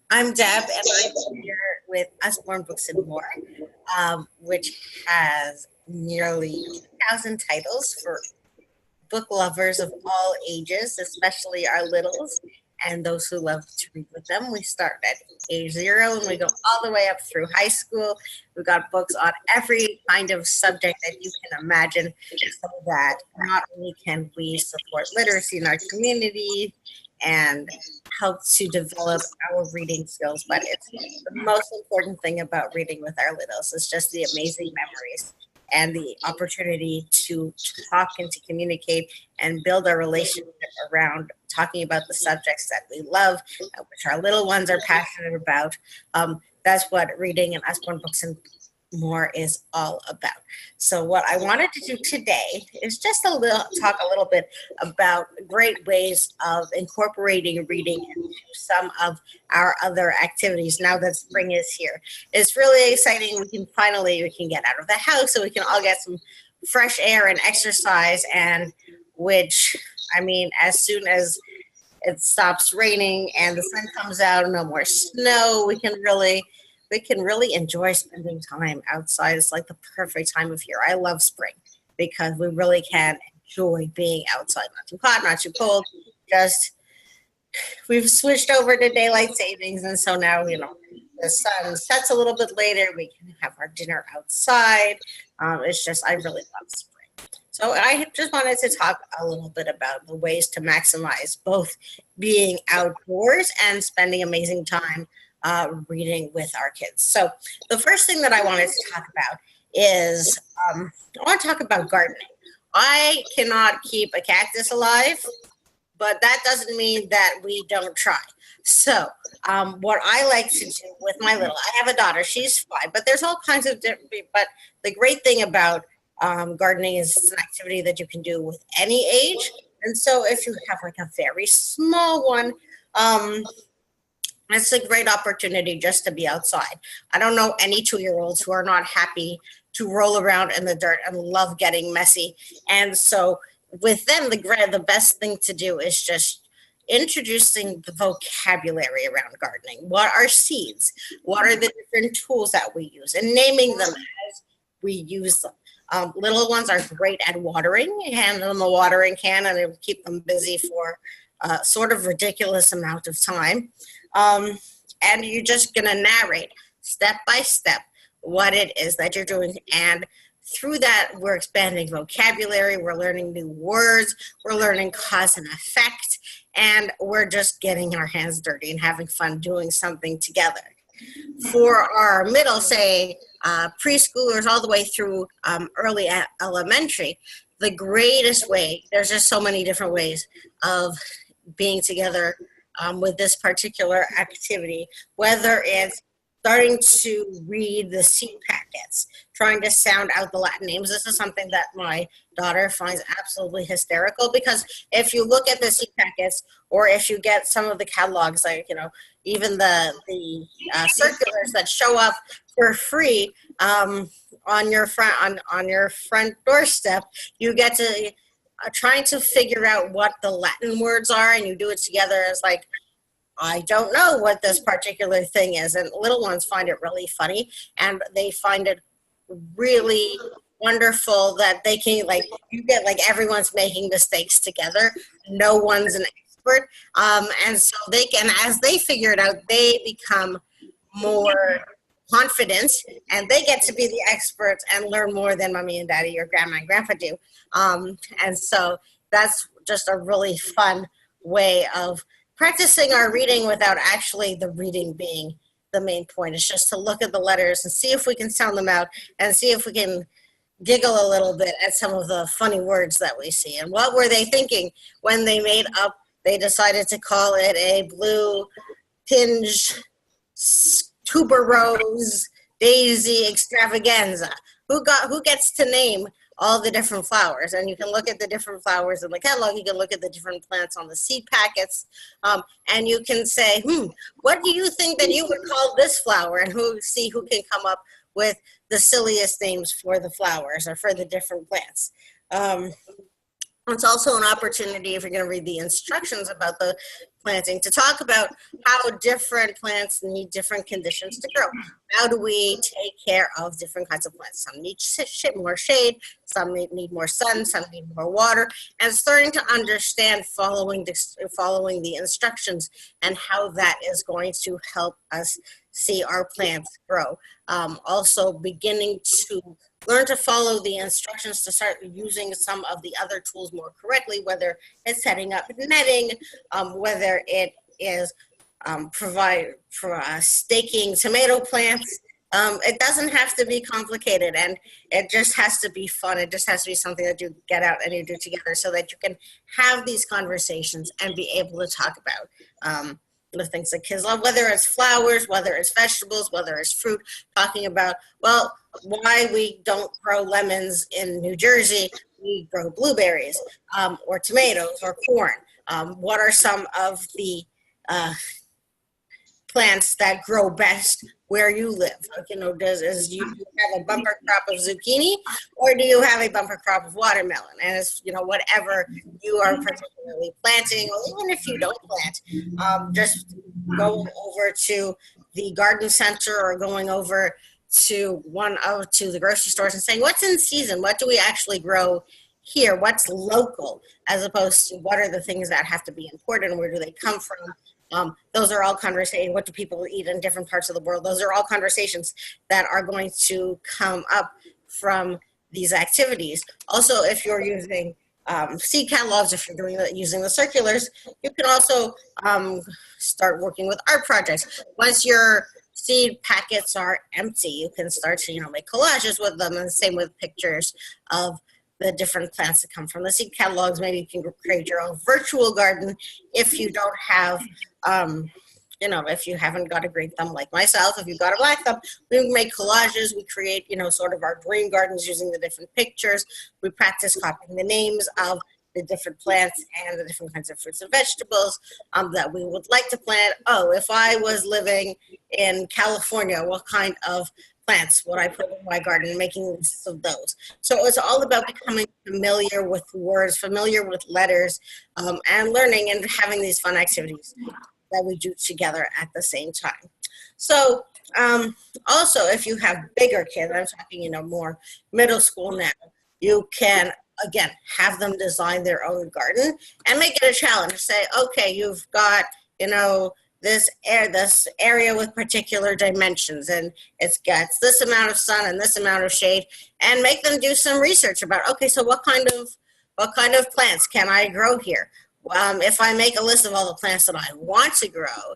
I'm Deb, and I'm here with Usborne Books and More, which has nearly 2,000 titles for book lovers of all ages, especially our littles and those who love to read with them. We start at age 0 and we go all the way up through high school. We've got books on every kind of subject that you can imagine, so that not only can we support literacy in our community and help to develop our reading skills, but it's the most important thing about reading with our littles is just the amazing memories and the opportunity to talk and to communicate and build a relationship around talking about the subjects that we love, which our little ones are passionate about. That's what reading and Usborne Books and More is all about. So, what I wanted to do today is just talk a little bit about great ways of incorporating reading into some of our other activities now that spring is here. It's really exciting. We can get out of the house, so we can all get some fresh air and exercise, and which, I mean, as soon as it stops raining and the sun comes out, no more snow, we can really enjoy spending time outside. It's like the perfect time of year. I love spring because we really can enjoy being outside. Not too hot, not too cold. Just we've switched over to daylight savings, and so now the sun sets a little bit later. We can have our dinner outside. It's just I really love spring. So I just wanted to talk a little bit about the ways to maximize both being outdoors and spending amazing time reading with our kids. So the first thing that I wanted to talk about is I want to talk about gardening. I cannot keep a cactus alive, but that doesn't mean that we don't try. So, what I like to do with my little, I have a daughter, she's 5, but there's all kinds of different, but the great thing about gardening is it's an activity that you can do with any age. And so, if you have like a very small one, um, it's a great opportunity just to be outside. I don't know any 2-year-olds who are not happy to roll around in the dirt and love getting messy. And so with them, the best thing to do is just introducing the vocabulary around gardening. What are seeds? What are the different tools that we use? And naming them as we use them. Little ones are great at watering. You hand them a watering can and it will keep them busy for a sort of ridiculous amount of time. Um, and you're just going to narrate step by step what it is that you're doing. And through that, we're expanding vocabulary, we're learning new words, we're learning cause and effect, and we're just getting our hands dirty and having fun doing something together. For our middle, say preschoolers all the way through early elementary, the greatest way, there's just so many different ways of being together with this particular activity, whether it's starting to read the seed packets, trying to sound out the Latin names. This is something that my daughter finds absolutely hysterical because if you look at the seed packets or if you get some of the catalogs, like, even the circulars that show up for free on your front doorstep, you get to trying to figure out what the Latin words are, and you do it together as like, I don't know what this particular thing is. And little ones find it really funny, and they find it really wonderful that they can, like, you get like everyone's making mistakes together. No one's an expert. And so they can, as they figure it out, they become more confident and they get to be the experts and learn more than mommy and daddy or grandma and grandpa do. And so that's just a really fun way of practicing our reading without actually the reading being the main point. It's just to look at the letters and see if we can sound them out and see if we can giggle a little bit at some of the funny words that we see. And what were they thinking when they decided to call it a blue tinge tuberose daisy extravaganza? Who gets to name all the different flowers? And you can look at the different flowers in the catalog. You can look at the different plants on the seed packets, and you can say, what do you think that you would call this flower? And see who can come up with the silliest names for the flowers or for the different plants. Um, It's also an opportunity, if you're going to read the instructions about the planting, to talk about how different plants need different conditions to grow. How do we take care of different kinds of plants? Some need more shade, some need more sun, some need more water, and starting to understand following the instructions and how that is going to help us see our plants grow. Also beginning to learn to follow the instructions to start using some of the other tools more correctly, whether it's setting up netting, whether it is provide for staking tomato plants. It doesn't have to be complicated, and it just has to be fun. It just has to be something that you get out and you do together so that you can have these conversations and be able to talk about the things that kids love, whether it's flowers, whether it's vegetables, whether it's fruit, talking about, well, why we don't grow lemons in New Jersey, we grow blueberries, or tomatoes or corn. What are some of the plants that grow best where you live? Like, you know, do you have a bumper crop of zucchini, or do you have a bumper crop of watermelon? And it's, you know, whatever you are particularly planting, or even if you don't plant, just going over to the garden center or going over to the grocery stores and saying, what's in season? What do we actually grow here? What's local, as opposed to what are the things that have to be imported? Where do they come from? Those are all conversations. What do people eat in different parts of the world? Those are all conversations that are going to come up from these activities. Also, if you're using seed catalogs, if you're using the circulars, you can also start working with art projects. Once your seed packets are empty, you can start to, you know, make collages with them, and the same with pictures of the different plants that come from the seed catalogs. Maybe you can create your own virtual garden if you don't have, you know, if you haven't got a great thumb like myself. If you've got a black thumb, we make collages. We create, you know, sort of our dream gardens using the different pictures. We practice copying the names of the different plants and the different kinds of fruits and vegetables that we would like to plant. Oh, if I was living in California, what kind of plants would I put in my garden, making lists of those. So it's all about becoming familiar with words, familiar with letters, and learning and having these fun activities that we do together at the same time. So also, if you have bigger kids, I'm talking, you know, more middle school now, you can, again, have them design their own garden and make it a challenge. Say, okay, you've got, you know, this area with particular dimensions, and it's got this amount of sun and this amount of shade, and make them do some research about, okay, so what kind of plants can I grow here? If I make a list of all the plants that I want to grow,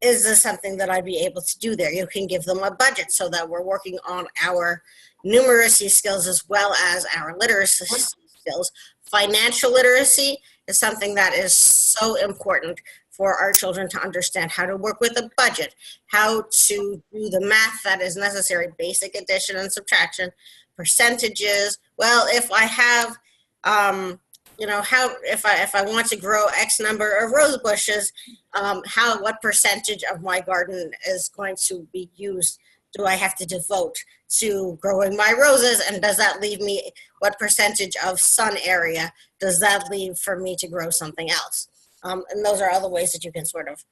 is this something that I'd be able to do there? You can give them a budget so that we're working on our numeracy skills as well as our literacy skills. Financial literacy is something that is so important for our children to understand how to work with a budget, how to do the math that is necessary, basic addition and subtraction, percentages. Well, if I have, you know, if I want to grow X number of rose bushes, what percentage of my garden is going to be used? Do I have to devote to growing my roses? And does that leave me, what percentage of sun area does that leave for me to grow something else? And those are other ways that you can sort of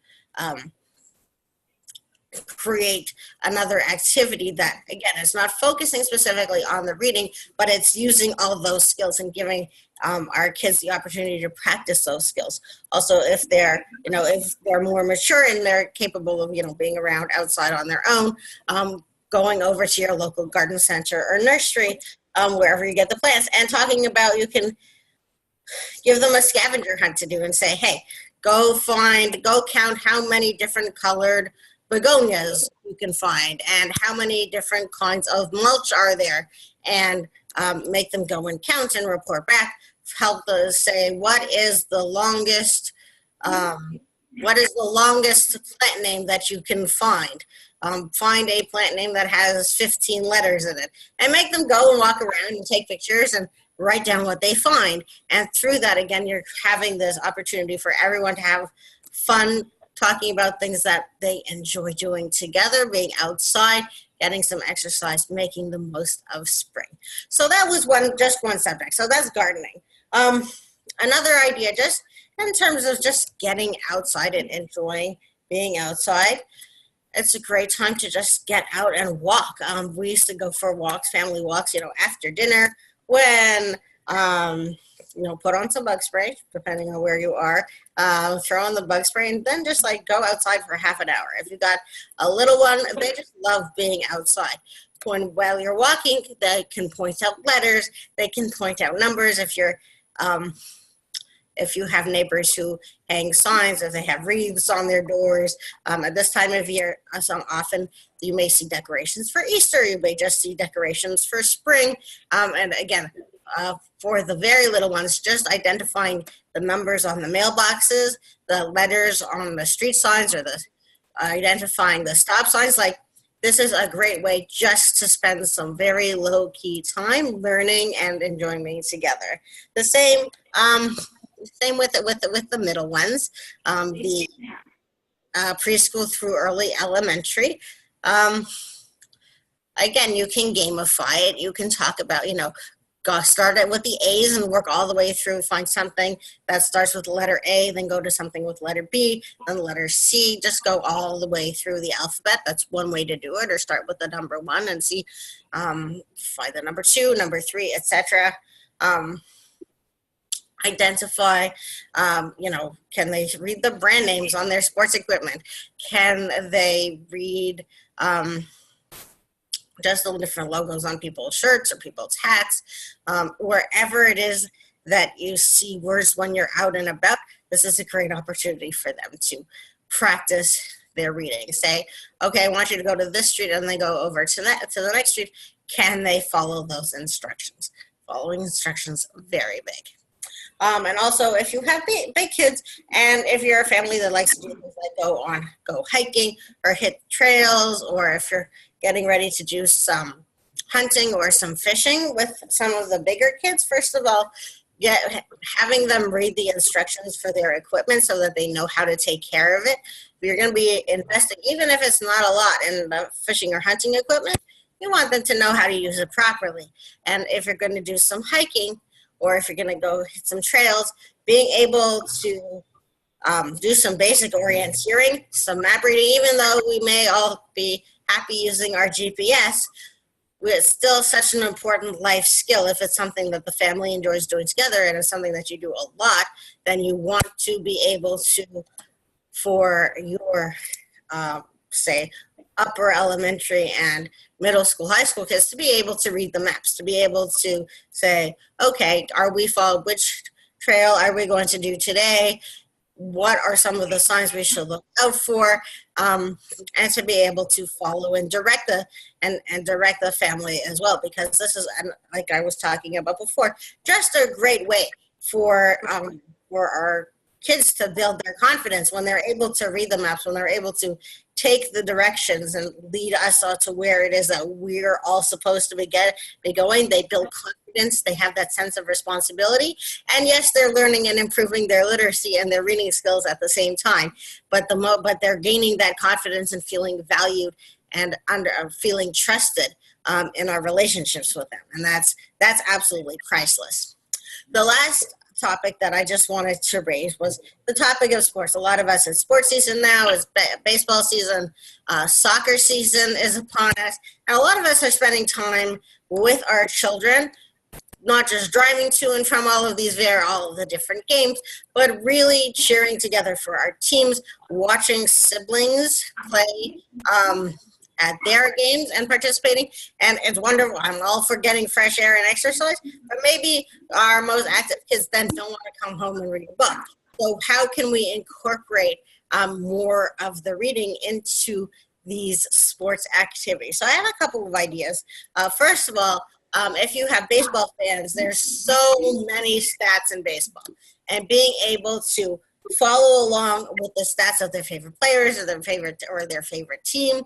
create another activity that, again, is not focusing specifically on the reading, but it's using all those skills and giving our kids the opportunity to practice those skills. Also, if they're, you know, if they're more mature and they're capable of, you know, being around outside on their own, going over to your local garden center or nursery, wherever you get the plants, and talking about, you can give them a scavenger hunt to do and say, hey, go count how many different colored begonias you can find and how many different kinds of mulch are there, and make them go and count and report back. Help us say, what is the longest plant name that you can find? Find a plant name that has 15 letters in it, and make them go and walk around and take pictures and write down what they find. And through that, again, you're having this opportunity for everyone to have fun talking about things that they enjoy doing together, being outside, getting some exercise, making the most of spring. So that was just one subject. So that's gardening. Another idea, just in terms of just getting outside and enjoying being outside, it's a great time to just get out and walk. We used to go for walks, family walks, after dinner when, put on some bug spray, depending on where you are, throw on the bug spray, and then just like go outside for half an hour. If you got a little one, they just love being outside. While you're walking, they can point out letters, they can point out numbers. If you have neighbors who hang signs, if they have wreaths on their doors, at this time of year, so often you may see decorations for Easter, you may just see decorations for spring. And again, for the very little ones, just identifying the numbers on the mailboxes, the letters on the street signs, or identifying the stop signs. Like, this is a great way just to spend some very low-key time learning and enjoying being together. The same with the middle ones, the preschool through early elementary. Again, you can gamify it. You can talk about, start it with the A's and work all the way through, find something that starts with the letter A, then go to something with letter B, then letter C, just go all the way through the alphabet. That's one way to do it, or start with the number 1 and see, find the number 2, number 3, etc. Identify, can they read the brand names on their sports equipment? Can they read just the different logos on people's shirts or people's hats? Wherever it is that you see words when you're out and about, this is a great opportunity for them to practice their reading. Say, okay, I want you to go to this street, and they go over to the next street. Can they follow those instructions? Following instructions, very big. And also, if you have big kids, and if you're a family that likes to do things like go hiking or hit trails, or if you're getting ready to do some hunting or some fishing with some of the bigger kids, first of all, having them read the instructions for their equipment so that they know how to take care of it. If you're going to be investing, even if it's not a lot, in the fishing or hunting equipment, you want them to know how to use it properly. And if you're going to do some hiking, or if you're going to go hit some trails, being able to do some basic orienteering, some map reading, even though we may all be happy using our GPS, it's still such an important life skill. If it's something that the family enjoys doing together and it's something that you do a lot, then you want to be able to, for your, say, upper elementary and middle school, high school kids, to be able to read the maps, to be able to say, okay, which trail are we going to do today? What are some of the signs we should look out for? And to be able to follow and direct the family as well, because this is, like I was talking about before, just a great way for our kids to build their confidence when they're able to read the maps, when they're able to take the directions and lead us to where it is that we're all supposed to be going. They build confidence. They have that sense of responsibility. And yes, they're learning and improving their literacy and their reading skills at the same time. But they're gaining that confidence and feeling valued and feeling trusted in our relationships with them. And that's absolutely priceless. The last topic that I just wanted to raise was the topic of sports. A lot of us, it's sports season now, it's baseball season, soccer season is upon us, and a lot of us are spending time with our children, not just driving to and from all of the different games, but really cheering together for our teams, watching siblings play at their games and participating. And it's wonderful. I'm all for getting fresh air and exercise, but maybe our most active kids then don't want to come home and read a book. So how can we incorporate more of the reading into these sports activities? So I have a couple of ideas. First of all, if you have baseball fans, there's so many stats in baseball, and being able to follow along with the stats of their favorite players or their favorite team,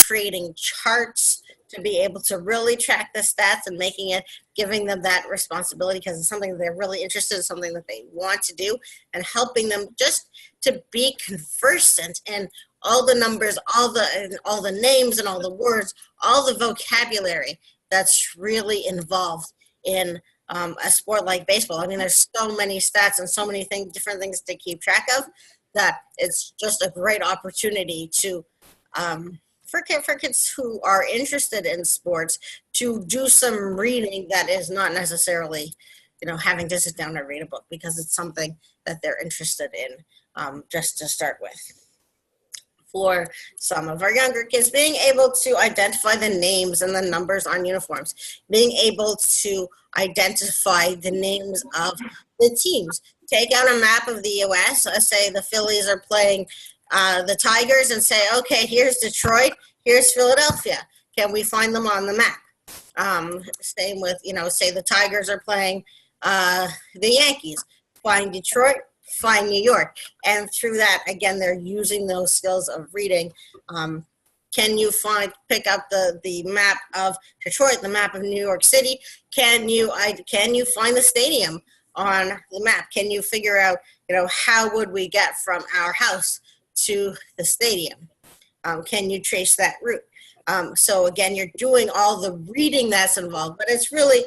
creating charts to be able to really track the stats and giving them that responsibility because it's something that they're really interested in, something that they want to do, and helping them just to be conversant in all the numbers, all the names and all the words, all the vocabulary that's really involved in a sport like baseball. I mean, there's so many stats and so many different things to keep track of that it's just a great opportunity to for kids who are interested in sports to do some reading that is not necessarily, having to sit down and read a book, because it's something that they're interested in, just to start with. For some of our younger kids, being able to identify the names and the numbers on uniforms, being able to identify the names of the teams. Take out a map of the U.S., say the Phillies are playing the Tigers, and say, okay, here's Detroit, here's Philadelphia. Can we find them on the map? Same with, say the Tigers are playing the Yankees. Find Detroit, find New York. And through that, again, they're using those skills of reading. Can you pick up the map of Detroit, the map of New York City? Can you find the stadium on the map? Can you figure out, how would we get from our house to the stadium? Can you trace that route? So again, you're doing all the reading that's involved, but it's really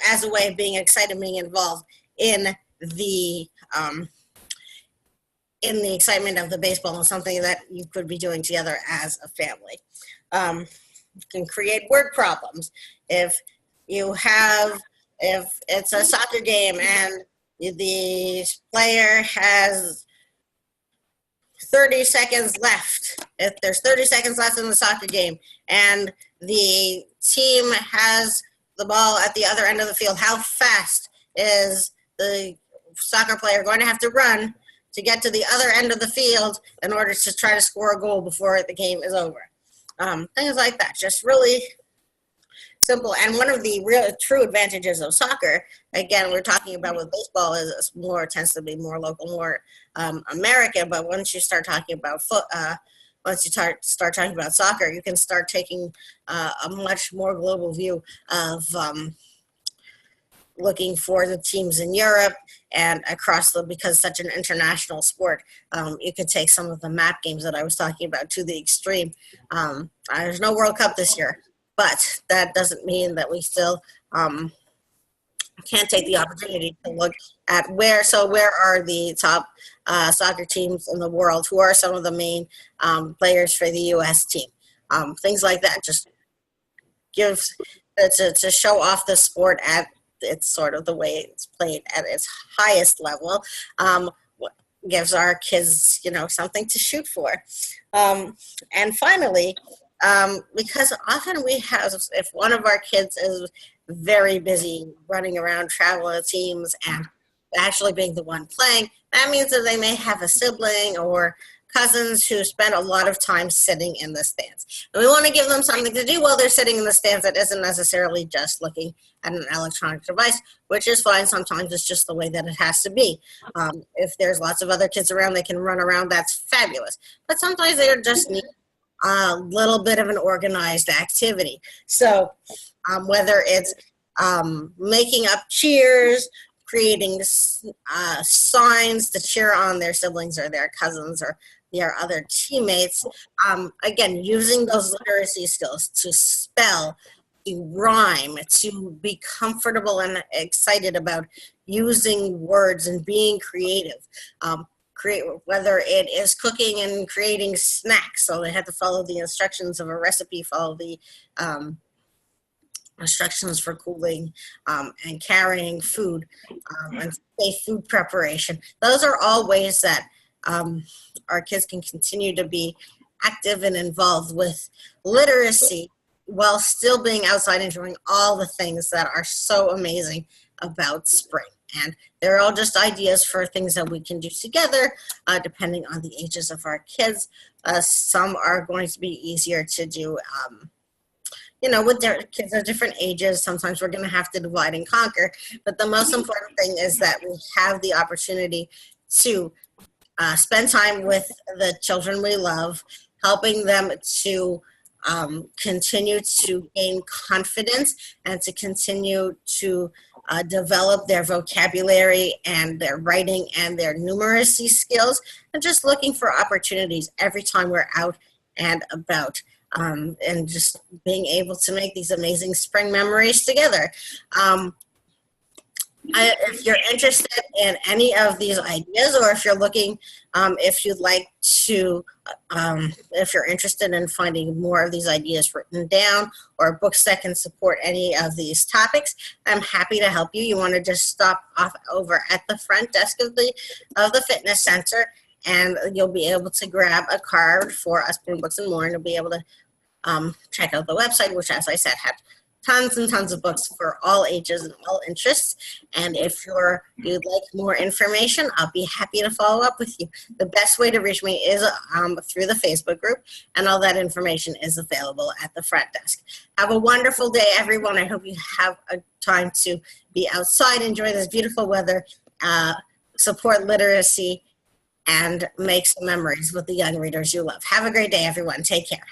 as a way of being excited, being involved in the excitement of the baseball, and something that you could be doing together as a family. You can create word problems. If it's a soccer game and the player has 30 seconds left, if there's 30 seconds left in the soccer game and the team has the ball at the other end of the field, how fast is the soccer player going to have to run to get to the other end of the field in order to try to score a goal before the game is over? Things like that, just really simple. And one of the real true advantages of soccer, again, we're talking about with baseball, is tends to be more local, more American. But once you start talking about once you start talking about soccer, you can start taking a much more global view of looking for the teams in Europe and across because such an international sport. You could take some of the map games that I was talking about to the extreme. There's no World Cup this year, but that doesn't mean that we still can't take the opportunity to look at where are the top soccer teams in the world, who are some of the main players for the U.S. team. Things like that just gives to show off the sport at it's sort of the way it's played at its highest level, gives our kids, something to shoot for. And finally, because often we have, if one of our kids is very busy running around traveling teams and actually being the one playing, that means that they may have a sibling or cousins who spend a lot of time sitting in the stands. And we want to give them something to do while they're sitting in the stands that isn't necessarily just looking at an electronic device, which is fine. Sometimes it's just the way that it has to be. If there's lots of other kids around, they can run around, that's fabulous. But sometimes they just need a little bit of an organized activity. So whether it's making up cheers, creating signs to cheer on their siblings or their cousins or their other teammates. Again, using those literacy skills to spell, to rhyme, to be comfortable and excited about using words and being creative. Whether it is cooking and creating snacks, so they have to follow the instructions of a recipe, follow the instructions for cooling and carrying food and safe food preparation. Those are all ways that our kids can continue to be active and involved with literacy while still being outside enjoying all the things that are so amazing about spring. And they're all just ideas for things that we can do together, depending on the ages of our kids. Some are going to be easier to do with their kids of different ages. Sometimes we're going to have to divide and conquer. But the most important thing is that we have the opportunity to spend time with the children we love, helping them to continue to gain confidence and to continue to develop their vocabulary and their writing and their numeracy skills, and just looking for opportunities every time we're out and about. And just being able to make these amazing spring memories together. If you're interested in any of these ideas, or if you're looking, if you'd like to, if you're interested in finding more of these ideas written down or books that can support any of these topics, I'm happy to help you. You want to just stop off over at the front desk of the fitness center, and you'll be able to grab a card for Usborne Books and More, and you'll be able to check out the website, which, as I said, had tons and tons of books for all ages and all interests. And if you'd like more information, I'll be happy to follow up with you. The best way to reach me is through the Facebook group, and all that information is available at the front desk. Have a wonderful day, everyone. I hope you have a time to be outside, enjoy this beautiful weather, support literacy, and make some memories with the young readers you love. Have a great day, everyone. Take care.